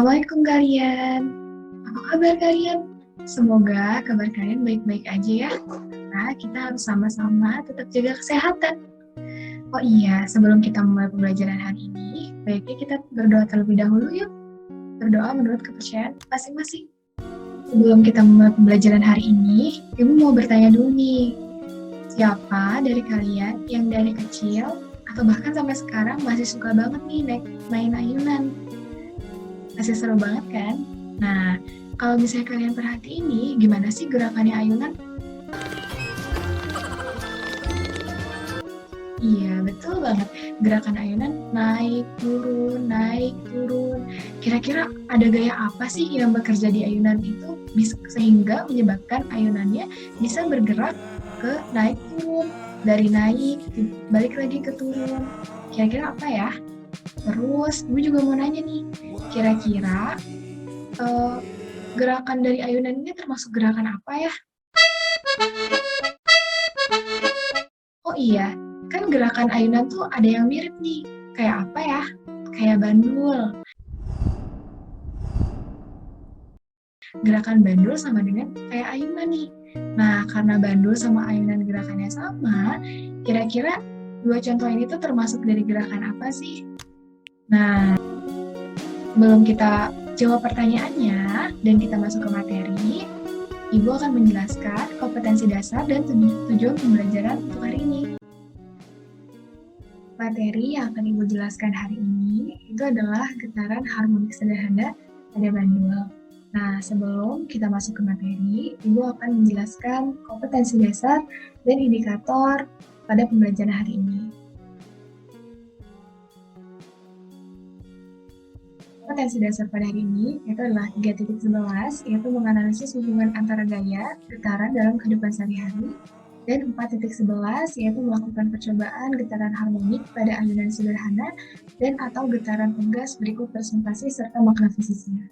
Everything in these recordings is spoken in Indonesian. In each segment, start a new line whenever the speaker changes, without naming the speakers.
Assalamualaikum kalian. Apa kabar kalian? Semoga kabar kalian baik-baik aja ya. Nah, kita harus sama-sama tetap jaga kesehatan. Oh iya, sebelum kita mulai pembelajaran hari ini, baiknya kita berdoa terlebih dahulu yuk. Berdoa menurut kepercayaan masing-masing. Sebelum kita mulai pembelajaran hari ini, Ibu mau bertanya dulu nih. Siapa dari kalian yang dari kecil atau bahkan sampai sekarang masih suka banget nih main ayunan? Masih seru banget kan? Nah, kalau misalnya kalian perhatiin nih, gimana sih gerakannya ayunan? Iya, betul banget. Gerakan ayunan naik, turun. Kira-kira ada gaya apa sih yang bekerja di ayunan itu sehingga menyebabkan ayunannya bisa bergerak ke naik turun, dari naik balik lagi ke turun. Kira-kira apa ya? Terus, gue juga mau nanya nih, kira-kira gerakan dari ayunan ini termasuk gerakan apa ya? Oh iya, kan gerakan ayunan tuh ada yang mirip nih. Kayak apa ya? Kayak bandul. Gerakan bandul sama dengan kayak ayunan nih. Nah, karena bandul sama ayunan gerakannya sama, kira-kira dua contoh ini tuh termasuk dari gerakan apa sih? Nah, sebelum kita jawab pertanyaannya dan kita masuk ke materi, Ibu akan menjelaskan kompetensi dasar dan tujuan pembelajaran untuk hari ini. Materi yang akan Ibu jelaskan hari ini itu adalah getaran harmonik sederhana pada bandul. Nah, sebelum kita masuk ke materi, Ibu akan menjelaskan kompetensi dasar dan indikator pada pembelajaran hari ini. Kompetensi dasar pada hari ini itu adalah 3.11, yaitu menganalisis hubungan antara gaya, getaran dalam kehidupan sehari-hari, dan 4.11, yaitu melakukan percobaan getaran harmonik pada ayunan sederhana dan atau getaran unggas berikut presentasi serta makna fisiknya.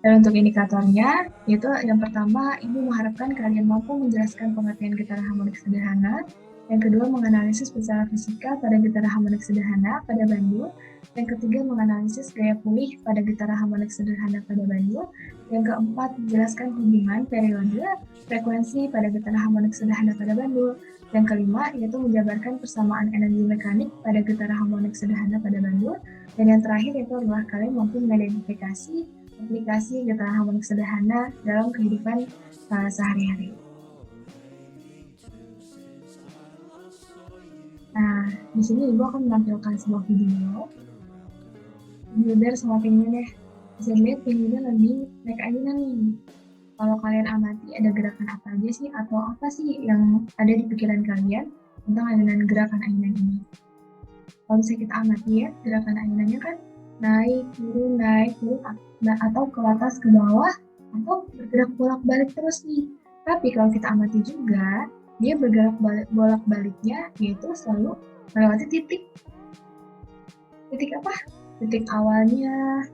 Dan untuk indikatornya, yaitu yang pertama, Ibu mengharapkan kalian mampu menjelaskan pengertian getaran harmonik sederhana. Yang kedua, menganalisis secara fisika pada getaran harmonik sederhana pada bandul. Yang ketiga, menganalisis gaya pulih pada getaran harmonik sederhana pada bandul. Yang keempat, menjelaskan hubungan periode frekuensi pada getaran harmonik sederhana pada bandul. Yang kelima, yaitu menjabarkan persamaan energi mekanik pada getaran harmonik sederhana pada bandul. Dan yang terakhir, yaitu adalah kalian mampu mengidentifikasi aplikasi getaran harmonik sederhana dalam kehidupan sehari-hari. Nah, di sini Ibu akan menampilkan sebuah video. Bener sama pinguinnya. Bisa lihat pinguinnya lagi naik ayunan nih. Kalau kalian amati ada gerakan apa aja sih atau apa sih yang ada di pikiran kalian tentang gerakan ayunan ini? Kalau misalnya kita amati ya, gerakan ayunannya kan naik, turun, atau ke atas, ke bawah, atau bergerak bolak-balik terus nih. Tapi kalau kita amati juga, dia bergerak bolak-baliknya yaitu selalu melewati titik. Titik apa? Titik awalnya,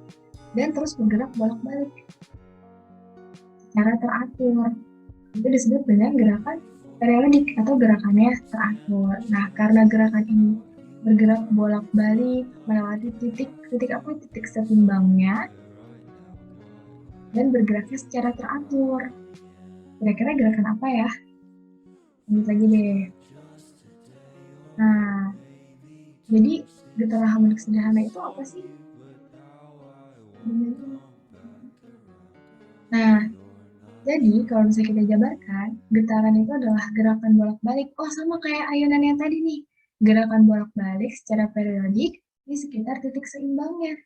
dan terus bergerak bolak-balik secara teratur. Itu disebut dengan gerakan periodik atau gerakannya teratur. Nah, karena gerakan ini bergerak bolak-balik melewati titik apa? Titik setimbangnya dan bergeraknya secara teratur. Kira-kira gerakan apa ya? Lanjut lagi deh. Nah, jadi getaran harmonik sederhana itu apa sih? Nah, jadi kalau misalnya kita jabarkan, getaran itu adalah gerakan bolak-balik. Oh, sama kayak ayunan yang tadi nih. Gerakan bolak-balik secara periodik di sekitar titik seimbangnya.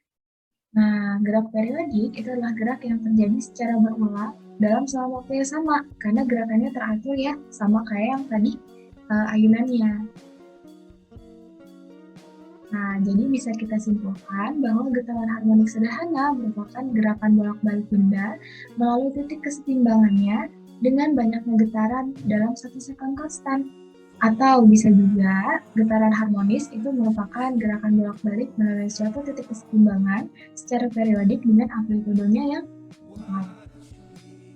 Nah, gerak periodik itu adalah gerak yang terjadi secara berulang dalam selama waktu yang sama, karena gerakannya teratur ya, sama kayak yang tadi ayunannya. Nah, jadi bisa kita simpulkan bahwa getaran harmonik sederhana merupakan gerakan bolak-balik benda melalui titik kesetimbangannya dengan banyaknya getaran dalam satu sekon konstan. Atau bisa juga getaran harmonis itu merupakan gerakan bolak-balik melalui suatu titik kesetimbangan secara periodik dengan amplitudenya yang tetap.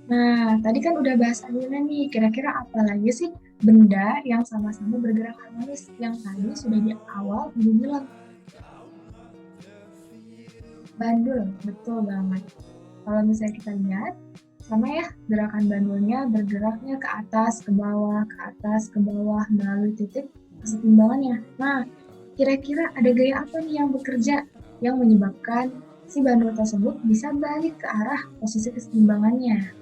Nah, tadi kan udah bahas ayunan nih, kira-kira apa lagi sih benda yang sama-sama bergerak harmonis yang tadi sudah di awal Ibu bilang. Bandul, betul banget. Kalau misalnya kita lihat, sama ya, gerakan bandulnya bergeraknya ke atas, ke bawah, ke atas, ke bawah, melalui titik kesetimbangannya. Nah, kira-kira ada gaya apa nih yang bekerja, yang menyebabkan si bandul tersebut bisa balik ke arah posisi kesetimbangannya?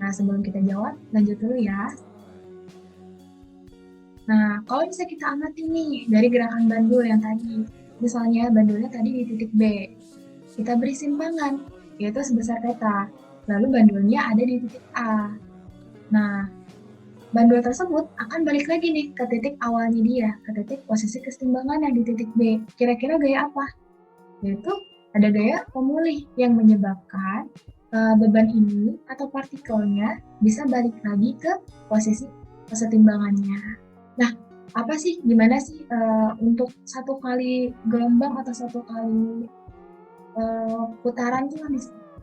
Nah, sebelum kita jawab, lanjut dulu ya. Nah, kalau misalnya kita amati nih dari gerakan bandul yang tadi, misalnya bandulnya tadi di titik B, kita beri simpangan, yaitu sebesar theta, lalu bandulnya ada di titik A. Nah, bandul tersebut akan balik lagi nih ke titik awalnya dia, ke titik posisi kesetimbangan yang di titik B. Kira-kira gaya apa? Yaitu ada gaya pemulih yang menyebabkan beban ini atau partikelnya bisa balik lagi ke posisi kesetimbangannya. Nah, apa sih, gimana sih untuk satu kali gelombang atau satu kali putaran tuh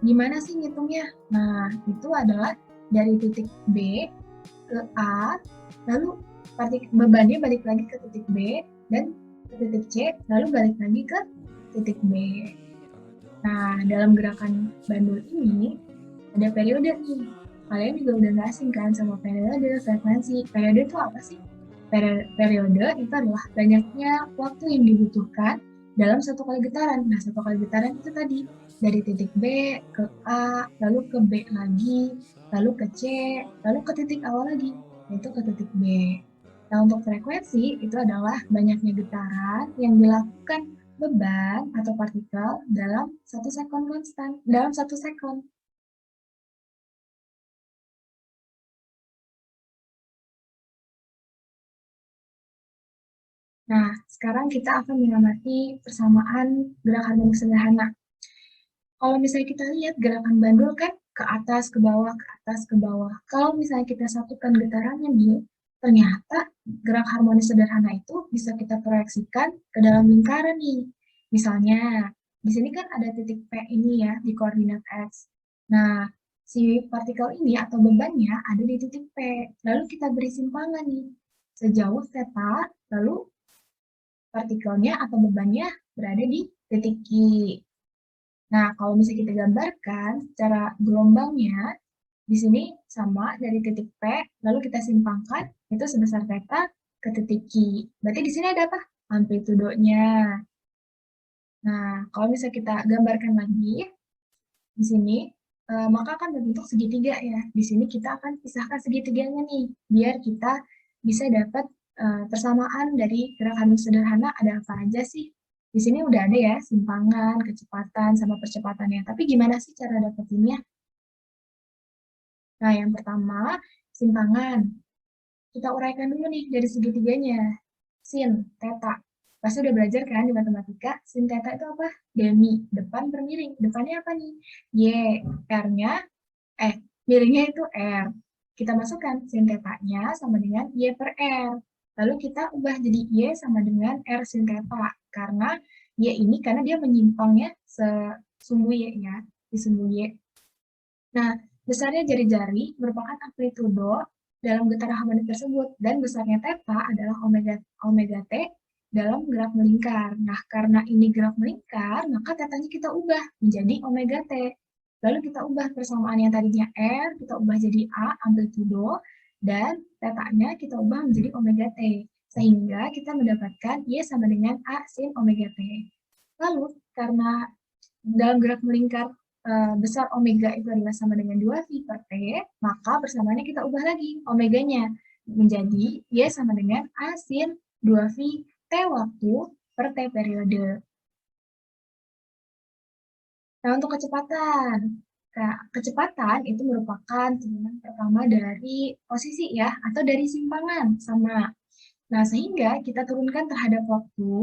gimana sih ngitungnya? Nah, itu adalah dari titik B ke A, lalu bebannya balik lagi ke titik B, dan ke titik C, lalu balik lagi ke titik B. Nah, dalam gerakan bandul ini, ada periode nih. Kalian juga udah nggak asing kan sama periode, frekuensi. Periode itu apa sih? Periode itu adalah banyaknya waktu yang dibutuhkan dalam satu kali getaran. Nah, satu kali getaran itu tadi dari titik B ke A, lalu ke B lagi, lalu ke C, lalu ke titik awal lagi, yaitu ke titik B. Nah, untuk frekuensi itu adalah banyaknya getaran yang dilakukan beban atau partikel dalam 1 sekon konstan, dalam 1 sekon. Nah, sekarang kita akan mengamati persamaan gerakan rumus sederhana. Kalau misalnya kita lihat gerakan bandul kan ke atas, ke bawah, ke atas, ke bawah. Kalau misalnya kita satukan getarannya nih, ternyata gerak harmonis sederhana itu bisa kita proyeksikan ke dalam lingkaran nih. Misalnya, di sini kan ada titik P ini ya, di koordinat X. Nah, si partikel ini atau bebannya ada di titik P. Lalu kita beri simpangan nih, sejauh theta, lalu partikelnya atau bebannya berada di titik Q. Nah, kalau misalnya kita gambarkan secara gelombangnya, di sini sama dari titik P, lalu kita simpangkan, itu sebesar theta ke titik Q. Berarti di sini ada apa? Amplitudonya. Nah, kalau misalnya kita gambarkan lagi, di sini, maka akan berbentuk segitiga ya. Di sini kita akan pisahkan segitiganya nih, biar kita bisa dapat persamaan dari gerakan sederhana ada apa aja sih. Di sini udah ada ya, simpangan, kecepatan, sama percepatannya. Tapi gimana sih cara dapetinnya? Nah, yang pertama, simpangan. Kita uraikan dulu nih dari segitiganya. Sin, theta. Pasti udah belajar kan di matematika, sin theta itu apa? Demi, depan per miring. Depannya apa nih? Y, R-nya, miringnya itu R. Kita masukkan sin theta-nya sama dengan Y per R. Lalu kita ubah jadi Y sama dengan R sin theta. Karena Y ini, karena dia menyimpangnya sesumbu Y ya, di sumbu Y. Nah, besarnya jari-jari merupakan amplitudo dalam getaran harmonik tersebut, dan besarnya theta adalah omega T dalam gerak melingkar. Nah, karena ini gerak melingkar, maka tetanya kita ubah menjadi omega T. Lalu kita ubah persamaan yang tadinya R, kita ubah jadi A, amplitudo, dan tetanya kita ubah menjadi omega T. Sehingga kita mendapatkan Y sama dengan A sin omega T. Lalu, karena dalam gerak melingkar besar omega itu adalah sama dengan 2V per T, maka persamaannya kita ubah lagi omeganya menjadi Y sama dengan A sin 2V T waktu per T periode. Nah, untuk kecepatan. Nah, kecepatan itu merupakan turunan pertama dari posisi ya, atau dari simpangan sama. Nah, sehingga kita turunkan terhadap waktu,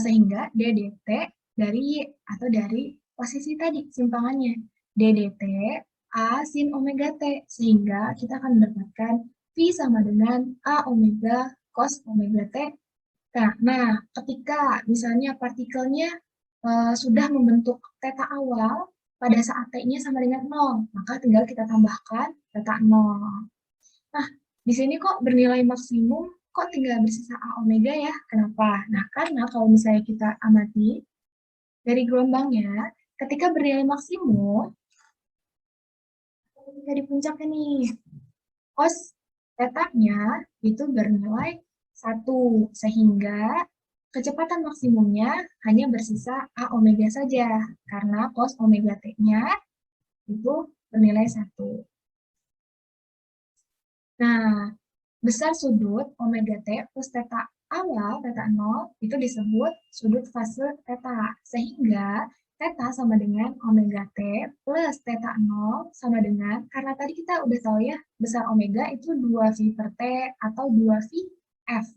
sehingga ddt dari atau dari posisi tadi simpangannya ddt A sin omega T, sehingga kita akan mendapatkan V sama dengan A omega cos omega T. Nah, ketika misalnya partikelnya sudah membentuk theta awal pada saat T-nya sama dengan 0, maka tinggal kita tambahkan theta 0. Nah, di sini kok bernilai maksimum kok tinggal bersisa A omega ya? Kenapa? Nah, karena kalau misalnya kita amati dari gelombangnya, ketika bernilai maksimum, ketika di puncaknya nih, cos tetanya itu bernilai 1, sehingga kecepatan maksimumnya hanya bersisa A omega saja, karena cos omega T-nya itu bernilai 1. Nah, besar sudut omega T plus theta awal, theta 0, itu disebut sudut fase theta. Sehingga theta sama dengan omega T plus theta 0 sama dengan, karena tadi kita udah tahu ya, besar omega itu 2V per T atau 2V F.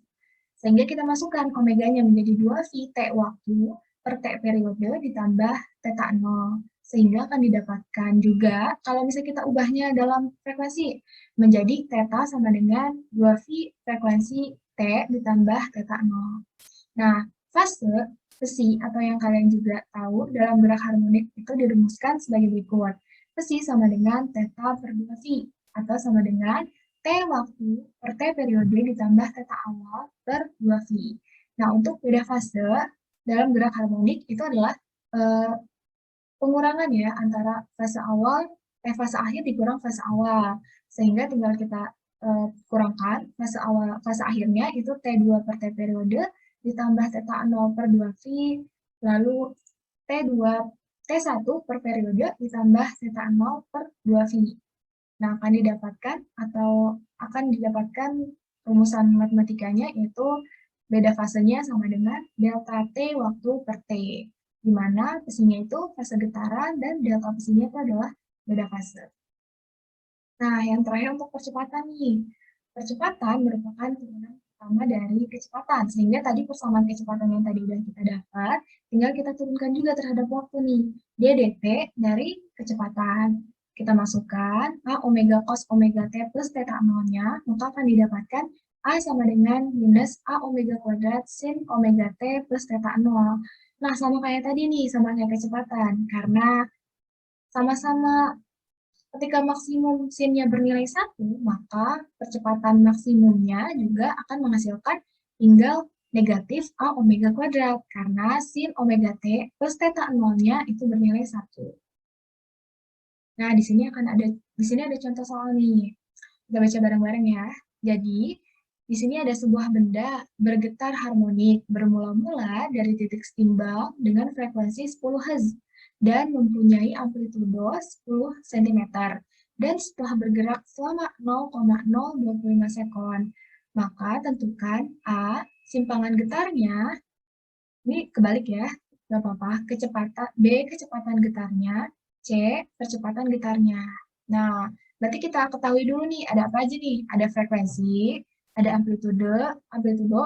Sehingga kita masukkan omeganya menjadi 2V T waktu per T periode ditambah theta 0. Sehingga akan didapatkan juga, kalau misalnya kita ubahnya dalam frekuensi, menjadi theta sama dengan 2V frekuensi T ditambah theta 0. Nah, fase besi atau yang kalian juga tahu dalam gerak harmonik itu dirumuskan sebagai berikut. Besi sama dengan theta per 2V atau sama dengan T waktu per T periode ditambah theta awal per 2V. Nah, untuk beda fase dalam gerak harmonik itu adalah pengurangan ya antara fase awal, fase akhir dikurang fase awal. Sehingga tinggal kita kurangkan fase awal, fase akhirnya itu T2 per T periode ditambah theta 0 per 2V, lalu T2, T1 per periode ditambah theta 0 per 2V. Nah, akan didapatkan rumusan matematikanya yaitu beda fasenya sama dengan delta T waktu per T, di mana besinya itu fase getaran dan delta besinya itu adalah beda fase. Nah, yang terakhir untuk percepatan nih. Percepatan merupakan turunan pertama dari kecepatan, sehingga tadi persamaan kecepatan yang tadi udah kita dapat, tinggal kita turunkan juga terhadap waktu nih, ddt dari kecepatan. Kita masukkan A omega cos omega T plus theta 0-nya, maka akan didapatkan A sama dengan minus A omega kuadrat sin omega T plus theta 0. Nah, sama kayak tadi nih, sama kayak kecepatan, karena sama-sama ketika maksimum sin-nya bernilai 1, maka percepatan maksimumnya juga akan menghasilkan tinggal negatif A omega kuadrat, karena sin omega T plus theta 0-nya itu bernilai 1. Nah, di sini ada contoh soal nih. Kita baca bareng-bareng ya. Jadi, di sini ada sebuah benda bergetar harmonik bermula-mula dari titik setimbang dengan frekuensi 10 Hz dan mempunyai amplitudo 10 cm. Dan setelah bergerak selama 0,025 sekon, maka tentukan A, simpangan getarnya, ini kebalik ya, nggak apa-apa, B, kecepatan getarnya, C, percepatan getarnya. Nah, berarti kita ketahui dulu nih, ada apa aja nih? Ada frekuensi, ada amplitudo,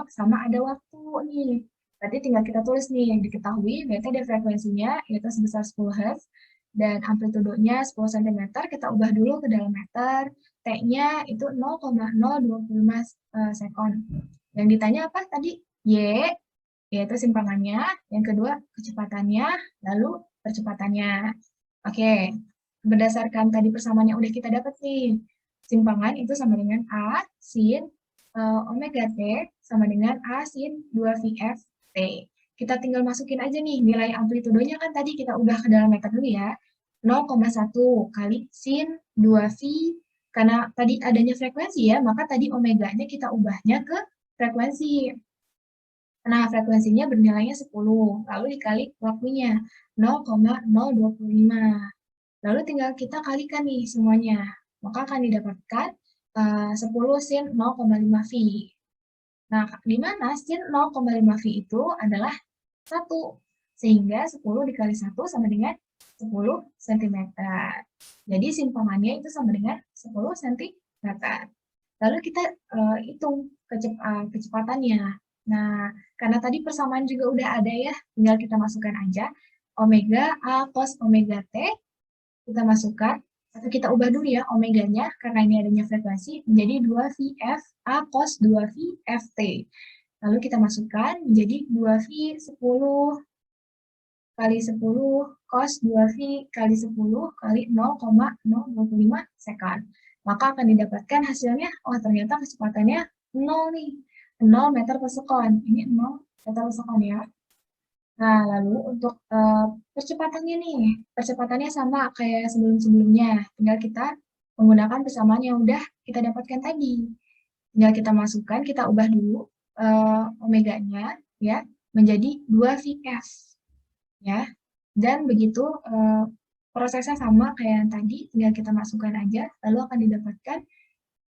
sama ada waktu nih. Berarti tinggal kita tulis nih, yang diketahui, berarti ada frekuensinya, yaitu sebesar 10 Hz, dan amplitudonya 10 cm, kita ubah dulu ke dalam meter, T-nya itu 0,025 sekon. Yang ditanya apa tadi? Y, yaitu simpangannya, yang kedua kecepatannya, lalu percepatannya. Oke, berdasarkan tadi persamaan yang udah kita dapat nih, simpangan itu sama dengan A sin omega T sama dengan A sin 2VF T. Kita tinggal masukin aja nih nilai amplitudonya kan tadi kita ubah ke dalam meter dulu ya. 0,1 kali sin 2V, karena tadi adanya frekuensi ya, maka tadi omeganya kita ubahnya ke frekuensi. Nah, frekuensinya bernilainya 10, lalu dikali waktunya 0,025. Lalu tinggal kita kalikan nih semuanya, maka akan didapatkan 10 sin 0,5V. Nah, di mana sin 0,5V itu adalah 1, sehingga 10 dikali 1 sama dengan 10 cm. Jadi simpangannya itu sama dengan 10 cm. Lalu kita hitung kecepatannya. Nah, karena tadi persamaan juga udah ada ya, tinggal kita masukkan aja omega A cos omega T, kita masukkan, atau kita ubah dulu ya omeganya, karena ini adanya frekuensi, menjadi 2VF A cos 2VF T. Lalu kita masukkan menjadi 2V 10 kali 10 cos 2V kali 10 kali 0,025 sekon. Maka akan didapatkan hasilnya, oh ternyata kecepatannya 0 nih. 0 meter per sekon. Ini 0 meter per sekon ya. Nah, lalu untuk percepatannya nih, percepatannya sama kayak sebelum-sebelumnya. Tinggal kita menggunakan persamaan yang udah kita dapatkan tadi. Tinggal kita masukkan, kita ubah dulu omeganya ya menjadi 2VF ya. Dan begitu prosesnya sama kayak yang tadi, tinggal kita masukkan aja, lalu akan didapatkan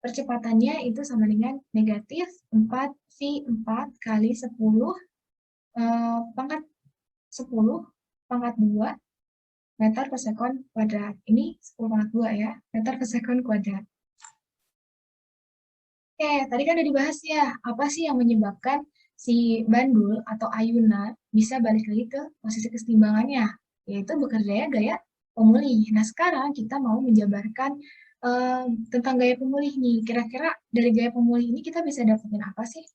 percepatannya itu sama dengan negatif 4V4 kali 10 pangkat 10 pangkat 2 meter per sekon kuadrat. Ini 10 pangkat 2 ya, meter per sekon kuadrat. Oke, tadi kan udah dibahas ya, apa sih yang menyebabkan si bandul atau ayunan bisa balik lagi ke posisi keseimbangannya, yaitu bekerjanya gaya pemulih. Nah, sekarang kita mau menjabarkan tentang gaya pemulih nih. Kira-kira dari gaya pemulih ini kita bisa dapetin apa sih?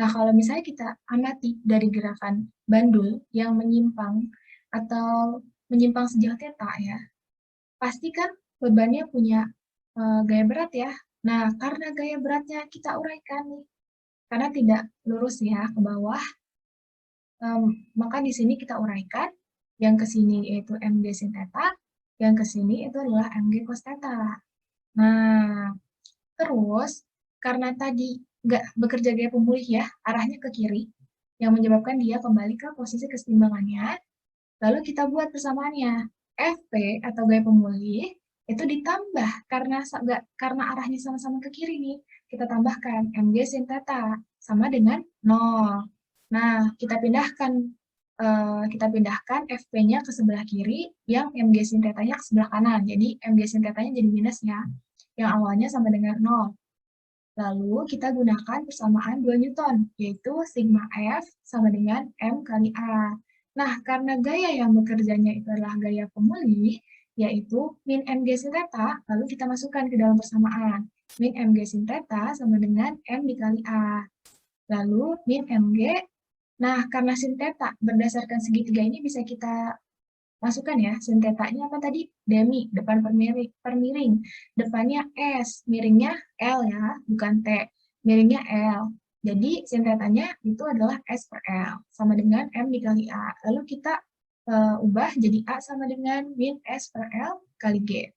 Nah, kalau misalnya kita amati dari gerakan bandul yang menyimpang atau menyimpang sejauh theta ya, pasti kan bebannya punya gaya berat ya. Nah, karena gaya beratnya kita uraikan nih, karena tidak lurus ya ke bawah, maka di sini kita uraikan yang ke sini yaitu Mg sin theta, yang ke sini itu adalah Mg cos theta. Nah, terus karena tadi nggak bekerja gaya pemulih ya, arahnya ke kiri, yang menyebabkan dia kembali ke posisi keseimbangannya, lalu kita buat persamaannya. Fp atau gaya pemulih itu ditambah karena arahnya sama-sama ke kiri nih. Kita tambahkan Mg sin theta sama dengan 0. Nah, kita pindahkan Fp-nya ke sebelah kiri, yang Mg sin theta-nya ke sebelah kanan. Jadi Mg sin theta-nya jadi minus ya. Yang awalnya sama dengan 0. Lalu kita gunakan persamaan 2 Newton, yaitu sigma F sama dengan M kali A. Nah, karena gaya yang bekerjanya itu adalah gaya pemulih, yaitu min Mg sin theta, lalu kita masukkan ke dalam persamaan. Min Mg sin theta sama dengan M dikali A. Lalu min Mg, nah karena sin theta berdasarkan segitiga ini bisa kita masukkan ya, sin theta-nya apa tadi? Demi, depan per miring. Depannya S, miringnya L ya, bukan T. Miringnya L. Jadi sin theta-nya itu adalah S per L, sama dengan M dikali A. Lalu kita ubah jadi A sama dengan min S per L kali G.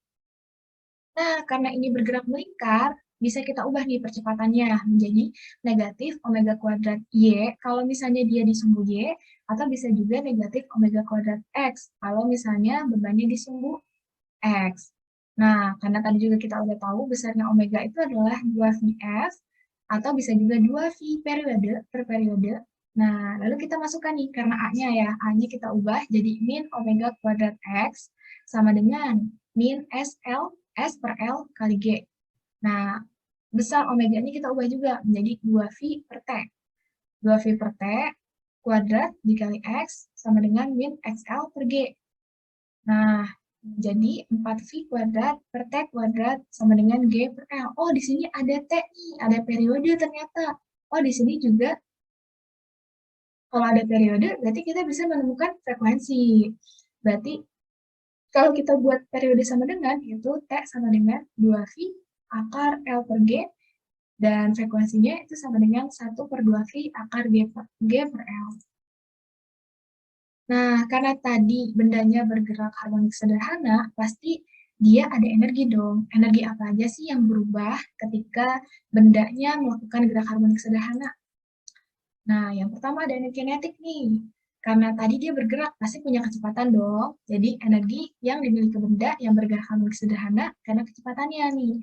Nah, karena ini bergerak melingkar, bisa kita ubah nih percepatannya menjadi negatif omega kuadrat Y kalau misalnya dia di sumbu Y, atau bisa juga negatif omega kuadrat X kalau misalnya bebannya di sumbu X. Nah, karena tadi juga kita udah tahu besarnya omega itu adalah 2VF, atau bisa juga 2V periode per periode. Nah, lalu kita masukkan nih, karena A-nya ya, A-nya kita ubah jadi min omega kuadrat X sama dengan min SL S per L kali G. Nah, besar omega ini kita ubah juga menjadi 2V per T. 2V per T kuadrat dikali X sama dengan min XL per G. Nah, jadi 4V kuadrat per T kuadrat sama dengan G per L. Oh, di sini ada T nih, ada periode ternyata. Oh, di sini juga kalau ada periode, berarti kita bisa menemukan frekuensi. Berarti kalau kita buat periode sama dengan, yaitu T sama dengan 2V akar L per G, dan frekuensinya itu sama dengan 1 per 2V akar G per L. Nah, karena tadi bendanya bergerak harmonik sederhana, pasti dia ada energi dong. Energi apa aja sih yang berubah ketika bendanya melakukan gerak harmonik sederhana? Nah, yang pertama ada energi kinetik nih. Karena tadi dia bergerak, pasti punya kecepatan dong. Jadi, energi yang dimiliki benda yang bergerak harmonik sederhana karena kecepatannya nih.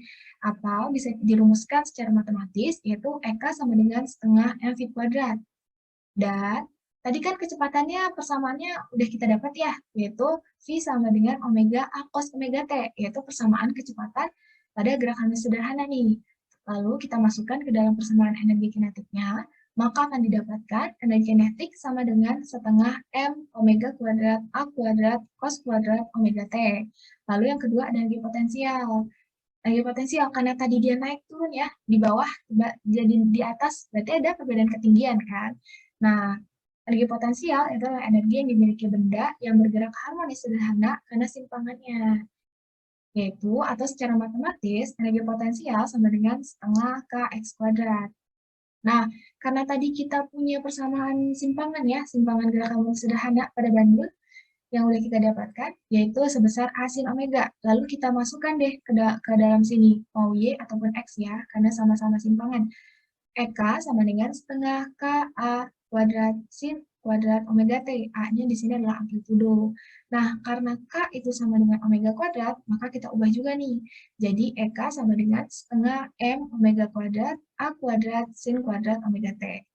Atau bisa dirumuskan secara matematis, yaitu EK sama dengan setengah mv kuadrat. Dan tadi kan kecepatannya persamaannya udah kita dapat ya, yaitu V sama dengan omega A cos omega T, yaitu persamaan kecepatan pada gerak harmonik sederhana nih. Lalu kita masukkan ke dalam persamaan energi kinetiknya, maka akan didapatkan energi kinetik sama dengan setengah M omega kuadrat A kuadrat cos kuadrat omega T. Lalu yang kedua ada energi potensial. Energi potensial karena tadi dia naik turun ya, di bawah jadi di atas, berarti ada perbedaan ketinggian kan. Nah, energi potensial adalah energi yang dimiliki benda yang bergerak harmonis sederhana karena simpangannya. Yaitu, atau secara matematis, energi potensial sama dengan setengah kx kuadrat. Nah, karena tadi kita punya persamaan simpangan ya, simpangan gerak harmonik sederhana pada bandul, yang udah kita dapatkan, yaitu sebesar A sin omega. Lalu kita masukkan deh ke dalam sini, mau Y ataupun X ya, karena sama-sama simpangan. EK sama dengan setengah KA kuadrat sin kuadrat omega T. A-nya di sini adalah amplitudo. Nah, karena K itu sama dengan omega kuadrat, maka kita ubah juga nih. Jadi, EK sama dengan setengah M omega kuadrat A kuadrat sin kuadrat omega T.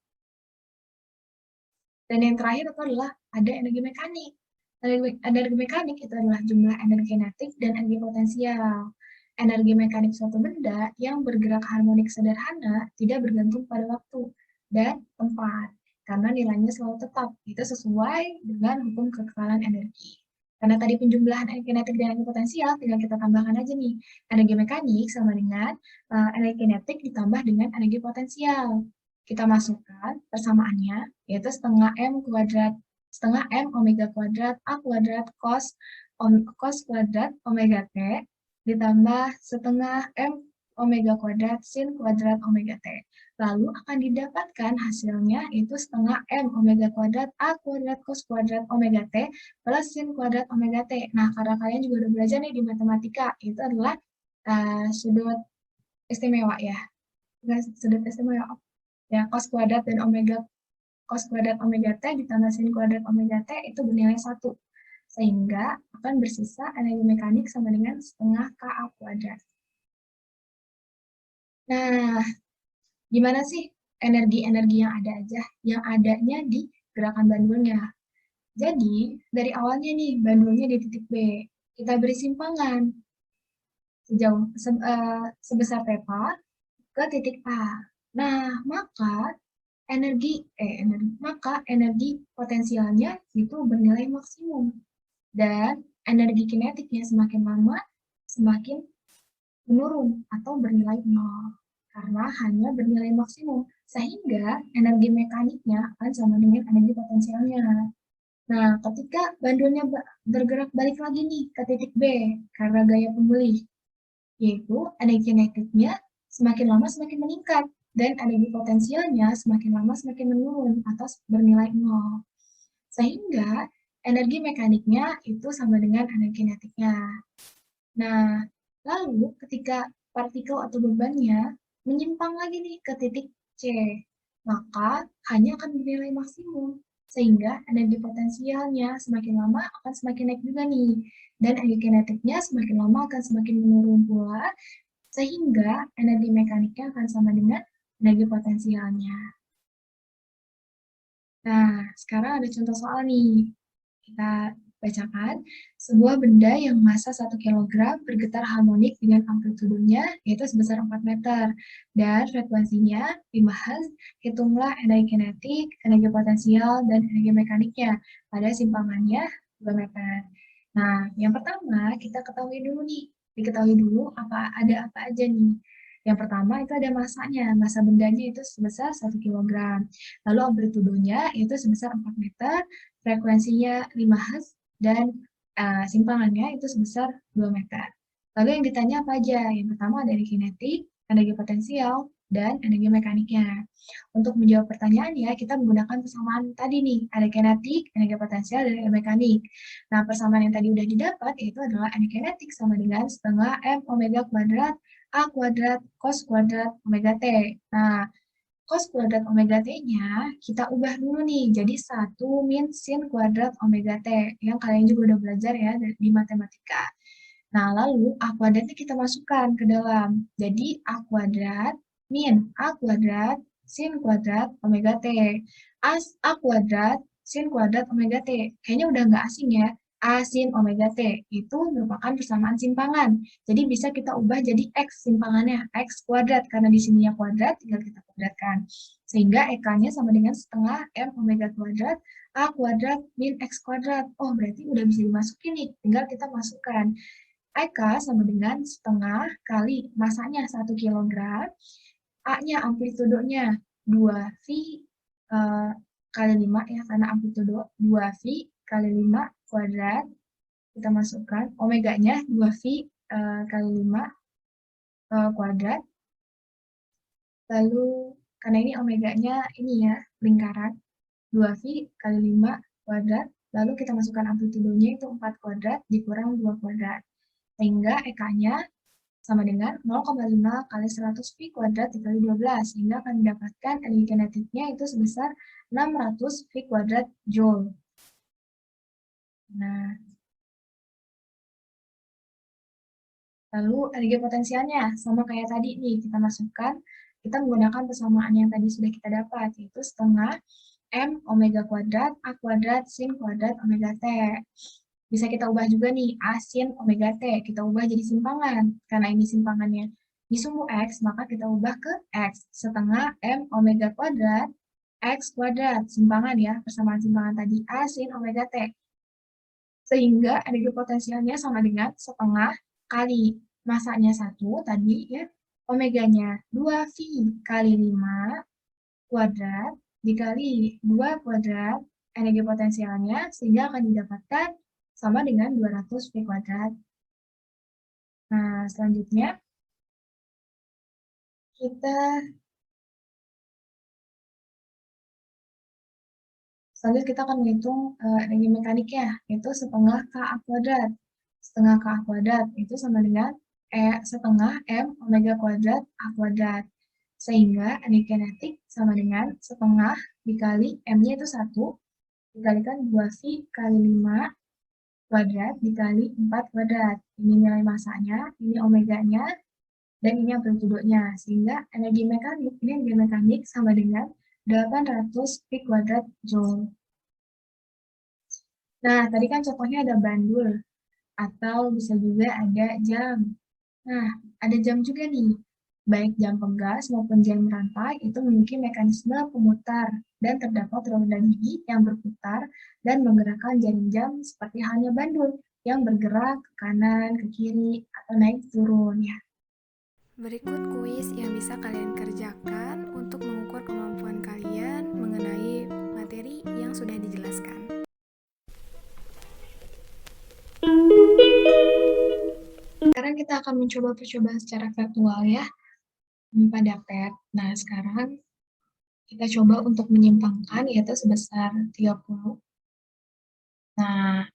Dan yang terakhir itu adalah ada energi mekanik. Energi mekanik itu adalah jumlah energi kinetik dan energi potensial. Energi mekanik suatu benda yang bergerak harmonik sederhana tidak bergantung pada waktu dan tempat, karena nilainya selalu tetap. Itu sesuai dengan hukum kekekalan energi. Karena tadi penjumlahan energi kinetik dan energi potensial, tinggal kita tambahkan aja nih. Energi mekanik sama dengan energi kinetik ditambah dengan energi potensial. Kita masukkan persamaannya, yaitu setengah M omega kuadrat A kuadrat cos kuadrat omega T ditambah setengah M omega kuadrat sin kuadrat omega T. Lalu akan didapatkan hasilnya itu setengah M omega kuadrat A kuadrat cos kuadrat omega T plus sin kuadrat omega T. Nah, karena kalian juga udah belajar nih di matematika, itu adalah sudut istimewa ya. Sudut istimewa ya, cos kuadrat omega T ditambah sin kuadrat omega T itu bernilai 1. Sehingga akan bersisa energi mekanik sama dengan setengah KA kuadrat. Nah, gimana sih energi-energi yang ada aja? Yang adanya di gerakan bandulnya. Jadi, dari awalnya nih, bandulnya di titik B. Kita beri simpangan sebesar θ ke titik A. Nah, maka energi potensialnya itu bernilai maksimum dan energi kinetiknya semakin lama semakin menurun atau bernilai nol karena hanya bernilai maksimum sehingga energi mekaniknya akan sama dengan energi potensialnya. Nah, ketika bandulnya bergerak balik lagi nih ke titik B karena gaya pemulih, yaitu energi kinetiknya semakin lama semakin meningkat dan energi potensialnya semakin lama semakin menurun atau bernilai nol. Sehingga energi mekaniknya itu sama dengan energi kinetiknya. Nah, lalu ketika partikel atau bebannya menyimpang lagi nih ke titik C, maka hanya akan bernilai maksimum. Sehingga energi potensialnya semakin lama akan semakin naik juga nih. Dan energi kinetiknya semakin lama akan semakin menurun pula, sehingga energi mekaniknya akan sama dengan energi potensialnya. Nah, sekarang ada contoh soal nih. Kita bacakan. Sebuah benda yang massa 1 kg bergetar harmonik dengan amplitudonya yaitu sebesar 4 meter. Dan frekuensinya 5 Hz. Hitunglah energi kinetik, energi potensial, dan energi mekaniknya pada simpangannya 2 meter. Nah, yang pertama kita ketahui dulu nih. Diketahui dulu ada apa aja nih. Yang pertama itu ada massanya. Massa bendanya itu sebesar 1 kg. Lalu amplitudonya itu sebesar 4 meter, frekuensinya 5 Hz, dan simpangannya itu sebesar 2 meter. Lalu yang ditanya apa aja? Yang pertama ada energi kinetik, energi potensial, dan energi mekaniknya. Untuk menjawab pertanyaan ya, kita menggunakan persamaan tadi nih, ada kinetik, energi potensial, dan energi mekanik. Nah, persamaan yang tadi udah didapat yaitu adalah energi kinetik sama dengan setengah M omega kuadrat A kuadrat cos kuadrat omega T. Nah, cos kuadrat omega T-nya kita ubah dulu nih, jadi 1 min sin kuadrat omega T, yang kalian juga udah belajar ya di matematika. Nah, lalu A kuadratnya kita masukkan ke dalam. Jadi, A kuadrat min A kuadrat sin kuadrat omega T. A kuadrat sin kuadrat omega T. Kayaknya udah nggak asing ya. A sin omega T itu merupakan persamaan simpangan. Jadi bisa kita ubah jadi X simpangannya, X kuadrat. Karena di sininya kuadrat, tinggal kita kuadratkan. Sehingga EK-nya sama dengan setengah M omega kuadrat A kuadrat min X kuadrat. Oh, berarti udah bisa dimasukin nih. Tinggal kita masukkan. EK sama dengan setengah kali masanya 1 kg, A-nya amplitudonya 2V kali 5 ya, karena amplitudo 2V kali 5 kuadrat, kita masukkan, omeganya 2V kali 5 kuadrat, lalu karena ini omeganya ini ya, lingkaran, 2V kali 5 kuadrat, lalu kita masukkan amplitudonya itu 4 kuadrat dikurang 2 kuadrat. Sehingga EK-nya sama dengan 0,5 kali 100 V kuadrat dikali 12, sehingga akan mendapatkan energi kinetiknya itu sebesar 600 V kuadrat Joule. Nah, lalu energi potensialnya sama kayak tadi nih, kita masukkan, kita menggunakan persamaan yang tadi sudah kita dapat, yaitu setengah M omega kuadrat A kuadrat sin kuadrat omega T. Bisa kita ubah juga nih, A sin omega T, kita ubah jadi simpangan. Karena ini simpangannya di sumbu X, maka kita ubah ke X. Setengah M omega kuadrat X kuadrat, simpangan ya, persamaan simpangan tadi A sin omega T. Sehingga energi potensialnya sama dengan setengah kali masanya 1 tadi ya, omeganya 2V kali 5 kuadrat dikali 2 kuadrat energi potensialnya, sehingga akan didapatkan sama dengan 200 V kuadrat. Nah, selanjutnya kita akan menghitung energi mekaniknya, yaitu setengah KA kuadrat. Setengah KA kuadrat itu sama dengan setengah M omega kuadrat A kuadrat. Sehingga energi kinetik sama dengan setengah dikali M-nya itu 1, dikalikan 2V kali 5 kuadrat dikali 4 kuadrat. Ini nilai masanya, ini omeganya, dan ini amplitudonya. Sehingga energi mekanik sama dengan 800 V kuadrat Joule. Nah, tadi kan contohnya ada bandul, atau bisa juga ada jam. Nah, ada jam juga nih. Baik jam pegas maupun jam rantai itu memiliki mekanisme pemutar dan terdapat roda gigi yang berputar dan menggerakkan jarum jam seperti halnya bandul yang bergerak ke kanan, ke kiri, atau naik turun ya.
Berikut kuis yang bisa kalian kerjakan untuk mengukur kemampuan kalian mengenai materi yang sudah dijelaskan.
Sekarang kita akan mencoba percobaan secara virtual ya, pada PET. Nah, sekarang kita coba untuk menyimpangkan, yaitu sebesar 30. Nah,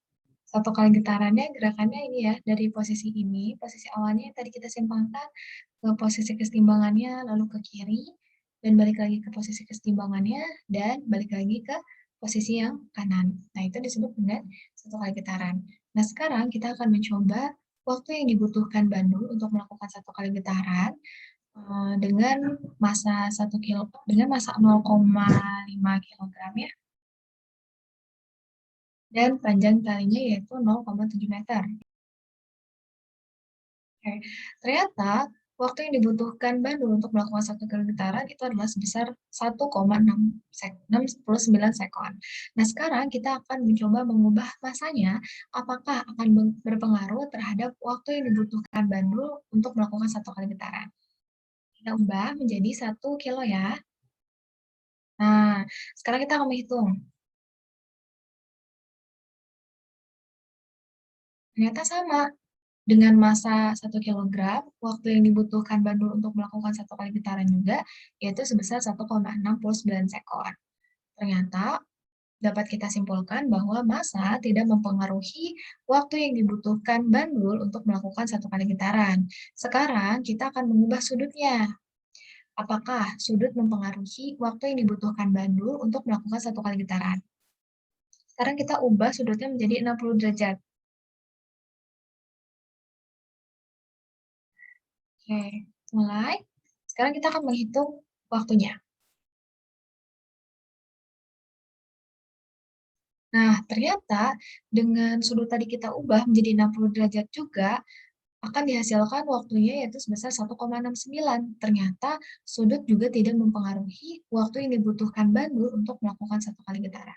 satu kali getarannya, gerakannya ini ya, dari posisi ini, posisi awalnya yang tadi kita simpangkan, ke posisi kesetimbangannya, lalu ke kiri, dan balik lagi ke posisi kesetimbangannya, dan balik lagi ke posisi yang kanan. Nah, itu disebut dengan satu kali getaran. Nah, sekarang kita akan mencoba waktu yang dibutuhkan bandul untuk melakukan satu kali getaran dengan masa 1 kilo, dengan masa 0,5 kg ya, dan panjang talinya yaitu 0,7 meter. Oke, ternyata waktu yang dibutuhkan bandul untuk melakukan satu kali getaran itu adalah sebesar 1,669 sekon. Nah, sekarang kita akan mencoba mengubah masanya, apakah akan berpengaruh terhadap waktu yang dibutuhkan bandul untuk melakukan satu kali getaran. Kita ubah menjadi 1 kilo ya. Nah, sekarang kita akan menghitung. Ternyata sama. Dengan masa 1 kilogram, waktu yang dibutuhkan bandul untuk melakukan satu kali getaran juga, yaitu sebesar 1,69 sekon. Ternyata, dapat kita simpulkan bahwa massa tidak mempengaruhi waktu yang dibutuhkan bandul untuk melakukan satu kali getaran. Sekarang, kita akan mengubah sudutnya. Apakah sudut mempengaruhi waktu yang dibutuhkan bandul untuk melakukan satu kali getaran? Sekarang kita ubah sudutnya menjadi 60 derajat. Oke, mulai. Sekarang kita akan menghitung waktunya. Nah, ternyata dengan sudut tadi kita ubah menjadi 60 derajat juga, akan dihasilkan waktunya yaitu sebesar 1,69. Ternyata sudut juga tidak mempengaruhi waktu yang dibutuhkan bandul untuk melakukan satu kali getaran.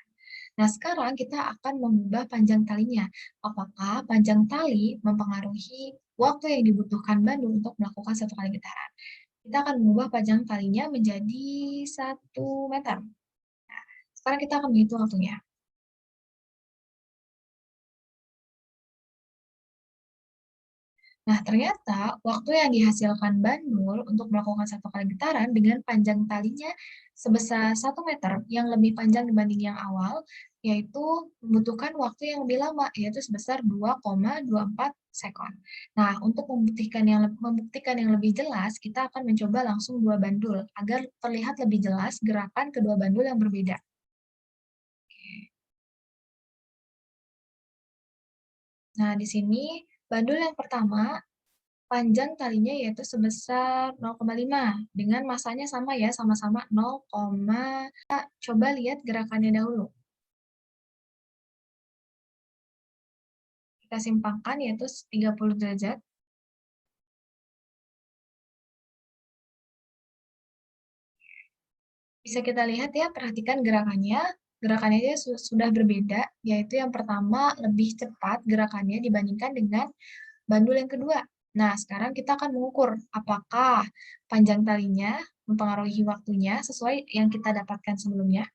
Nah, sekarang kita akan mengubah panjang talinya. Apakah panjang tali mempengaruhi waktu yang dibutuhkan bandul untuk melakukan satu kali getaran? Kita akan mengubah panjang talinya menjadi 1 meter. Nah, sekarang kita akan menghitung waktunya. Nah, ternyata waktu yang dihasilkan bandul untuk melakukan satu kali getaran dengan panjang talinya sebesar 1 meter yang lebih panjang dibanding yang awal, yaitu membutuhkan waktu yang lebih lama, yaitu sebesar 2,24 sekon. Nah, untuk membuktikan yang lebih jelas, kita akan mencoba langsung dua bandul agar terlihat lebih jelas gerakan kedua bandul yang berbeda. Nah, di sini bandul yang pertama panjang talinya yaitu sebesar 0,5 dengan masanya sama ya, sama-sama 0, coba lihat gerakannya dahulu. Kita simpangkan yaitu 30 derajat. Bisa kita lihat ya, perhatikan gerakannya. Gerakannya dia sudah berbeda, yaitu yang pertama lebih cepat gerakannya dibandingkan dengan bandul yang kedua. Nah, sekarang kita akan mengukur apakah panjang talinya mempengaruhi waktunya sesuai yang kita dapatkan sebelumnya.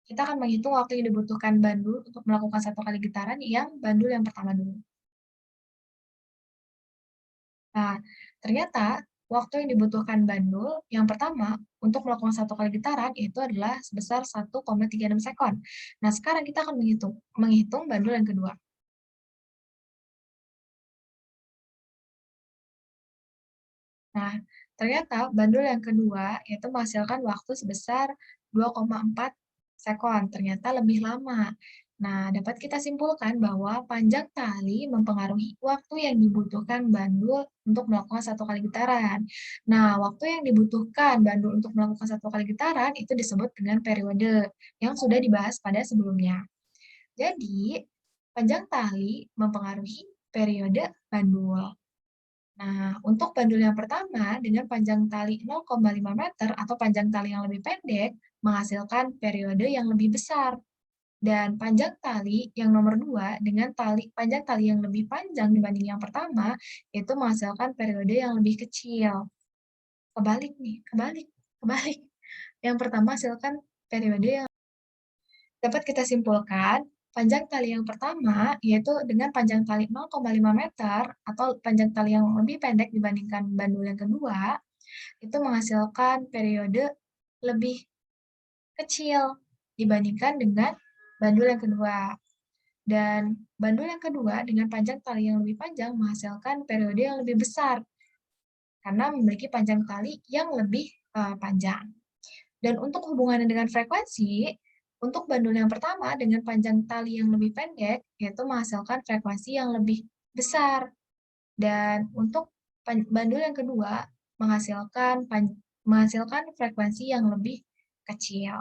Kita akan menghitung waktu yang dibutuhkan bandul untuk melakukan satu kali getaran yang bandul yang pertama dulu. Nah, ternyata waktu yang dibutuhkan bandul yang pertama untuk melakukan satu kali getaran itu adalah sebesar 1,36 sekon. Nah, sekarang kita akan menghitung bandul yang kedua. Nah, ternyata bandul yang kedua yaitu menghasilkan waktu sebesar 2,4 sekon, ternyata lebih lama. Nah, dapat kita simpulkan bahwa panjang tali mempengaruhi waktu yang dibutuhkan bandul untuk melakukan satu kali getaran. Nah, waktu yang dibutuhkan bandul untuk melakukan satu kali getaran itu disebut dengan periode yang sudah dibahas pada sebelumnya. Jadi, panjang tali mempengaruhi periode bandul. Nah, untuk bandul yang pertama dengan panjang tali 0,5 meter atau panjang tali yang lebih pendek menghasilkan periode yang lebih besar. Dan panjang tali yang nomor 2 dengan panjang tali yang lebih panjang dibanding yang pertama itu menghasilkan periode yang lebih kecil. Kebalik nih, kebalik. Yang pertama hasilkan periode yang dapat kita simpulkan, panjang tali yang pertama, yaitu dengan panjang tali 0,5 meter atau panjang tali yang lebih pendek dibandingkan bandul yang kedua, itu menghasilkan periode lebih kecil dibandingkan dengan bandul yang kedua. Dan bandul yang kedua dengan panjang tali yang lebih panjang menghasilkan periode yang lebih besar karena memiliki panjang tali yang lebih panjang. Dan untuk hubungannya dengan frekuensi, untuk bandul yang pertama dengan panjang tali yang lebih pendek, yaitu menghasilkan frekuensi yang lebih besar. Dan untuk bandul yang kedua, menghasilkan frekuensi yang lebih kecil.